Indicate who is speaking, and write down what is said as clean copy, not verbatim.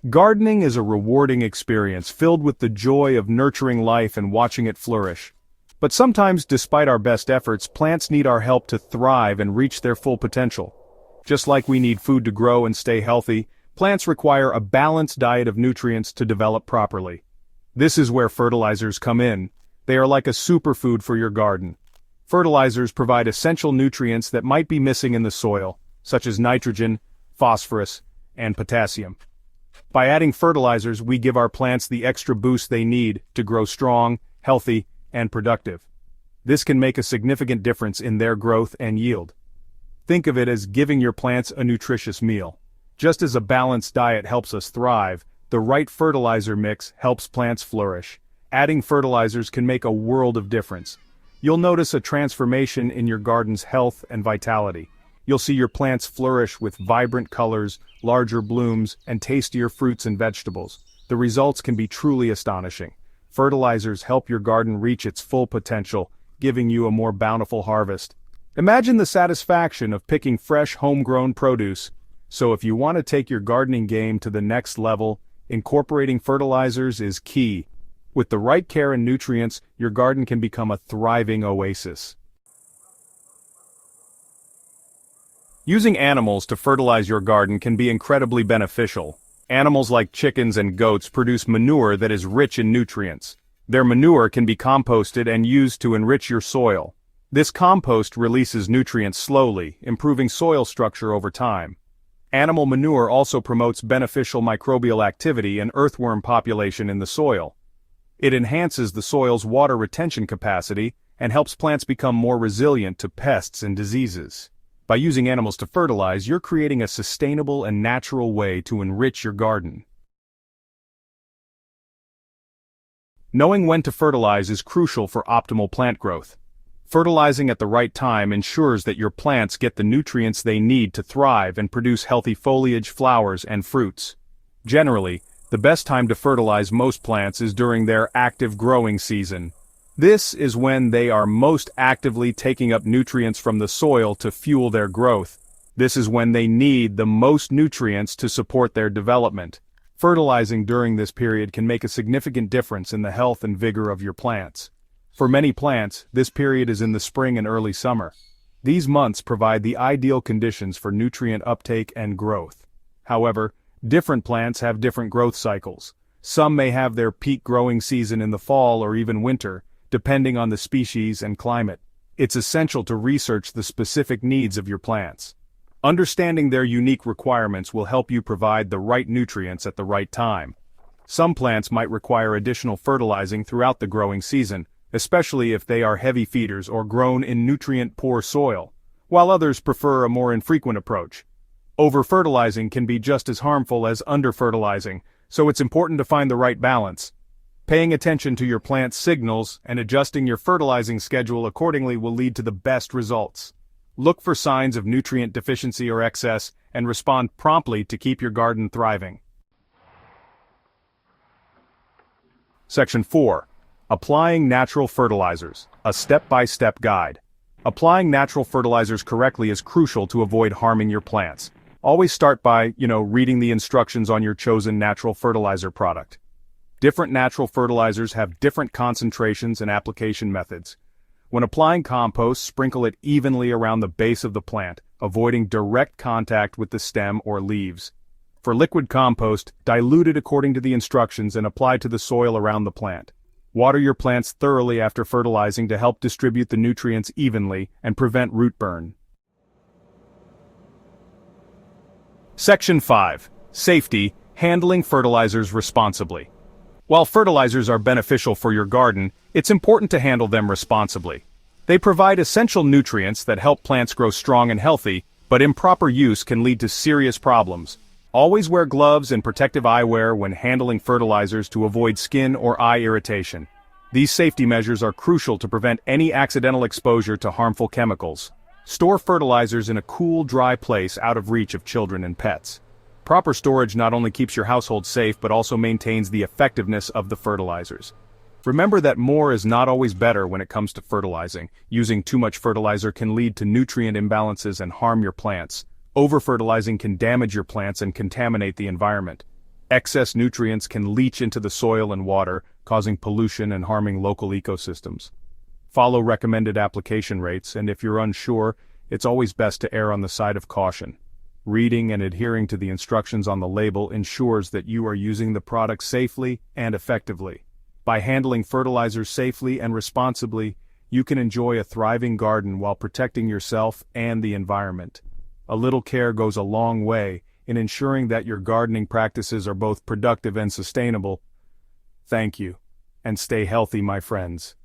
Speaker 1: Gardening is a rewarding experience filled with the joy of nurturing life and watching it flourish. But sometimes, despite our best efforts, plants need our help to thrive and reach their full potential. Just like we need food to grow and stay healthy, plants require a balanced diet of nutrients to develop properly. This is where fertilizers come in. They are like a superfood for your garden. Fertilizers provide essential nutrients that might be missing in the soil, such as nitrogen, phosphorus, and potassium. By adding fertilizers, we give our plants the extra boost they need to grow strong, healthy, and productive. This can make a significant difference in their growth and yield. Think of it as giving your plants a nutritious meal. Just as a balanced diet helps us thrive, the right fertilizer mix helps plants flourish. Adding fertilizers can make a world of difference. You'll notice a transformation in your garden's health and vitality. You'll see your plants flourish with vibrant colors, larger blooms, and tastier fruits and vegetables. The results can be truly astonishing. Fertilizers help your garden reach its full potential, giving you a more bountiful harvest. Imagine the satisfaction of picking fresh, homegrown produce. So if you want to take your gardening game to the next level, incorporating fertilizers is key. With the right care and nutrients, your garden can become a thriving oasis. Using animals to fertilize your garden can be incredibly beneficial. Animals like chickens and goats produce manure that is rich in nutrients. Their manure can be composted and used to enrich your soil. This compost releases nutrients slowly, improving soil structure over time. Animal manure also promotes beneficial microbial activity and earthworm population in the soil. It enhances the soil's water retention capacity and helps plants become more resilient to pests and diseases. By using animals to fertilize, you're creating a sustainable and natural way to enrich your garden. Knowing when to fertilize is crucial for optimal plant growth. Fertilizing at the right time ensures that your plants get the nutrients they need to thrive and produce healthy foliage, flowers, and fruits. Generally, the best time to fertilize most plants is during their active growing season. This is when they are most actively taking up nutrients from the soil to fuel their growth. This is when they need the most nutrients to support their development. Fertilizing during this period can make a significant difference in the health and vigor of your plants. For many plants, this period is in the spring and early summer. These months provide the ideal conditions for nutrient uptake and growth. However, different plants have different growth cycles. Some may have their peak growing season in the fall or even winter, depending on the species and climate. It's essential to research the specific needs of your plants. Understanding their unique requirements will help you provide the right nutrients at the right time. Some plants might require additional fertilizing throughout the growing season, especially if they are heavy feeders or grown in nutrient-poor soil, while others prefer a more infrequent approach. Over-fertilizing can be just as harmful as under-fertilizing, so it's important to find the right balance. Paying attention to your plant's signals and adjusting your fertilizing schedule accordingly will lead to the best results. Look for signs of nutrient deficiency or excess and respond promptly to keep your garden thriving. Section 4. Applying natural fertilizers, a step-by-step guide. Applying natural fertilizers correctly is crucial to avoid harming your plants. Always start by, reading the instructions on your chosen natural fertilizer product. Different natural fertilizers have different concentrations and application methods. When applying compost, sprinkle it evenly around the base of the plant, avoiding direct contact with the stem or leaves. For liquid compost, dilute it according to the instructions and apply to the soil around the plant. Water your plants thoroughly after fertilizing to help distribute the nutrients evenly and prevent root burn. Section 5. Safety, handling fertilizers responsibly. While fertilizers are beneficial for your garden, it's important to handle them responsibly. They provide essential nutrients that help plants grow strong and healthy, but improper use can lead to serious problems. Always wear gloves and protective eyewear when handling fertilizers to avoid skin or eye irritation. These safety measures are crucial to prevent any accidental exposure to harmful chemicals. Store fertilizers in a cool, dry place out of reach of children and pets. Proper storage not only keeps your household safe but also maintains the effectiveness of the fertilizers. Remember that more is not always better when it comes to fertilizing. Using too much fertilizer can lead to nutrient imbalances and harm your plants. Over-fertilizing can damage your plants and contaminate the environment. Excess nutrients can leach into the soil and water, causing pollution and harming local ecosystems. Follow recommended application rates, and if you're unsure, it's always best to err on the side of caution. Reading and adhering to the instructions on the label ensures that you are using the product safely and effectively. By handling fertilizers safely and responsibly, you can enjoy a thriving garden while protecting yourself and the environment. A little care goes a long way in ensuring that your gardening practices are both productive and sustainable. Thank you, and stay healthy, my friends.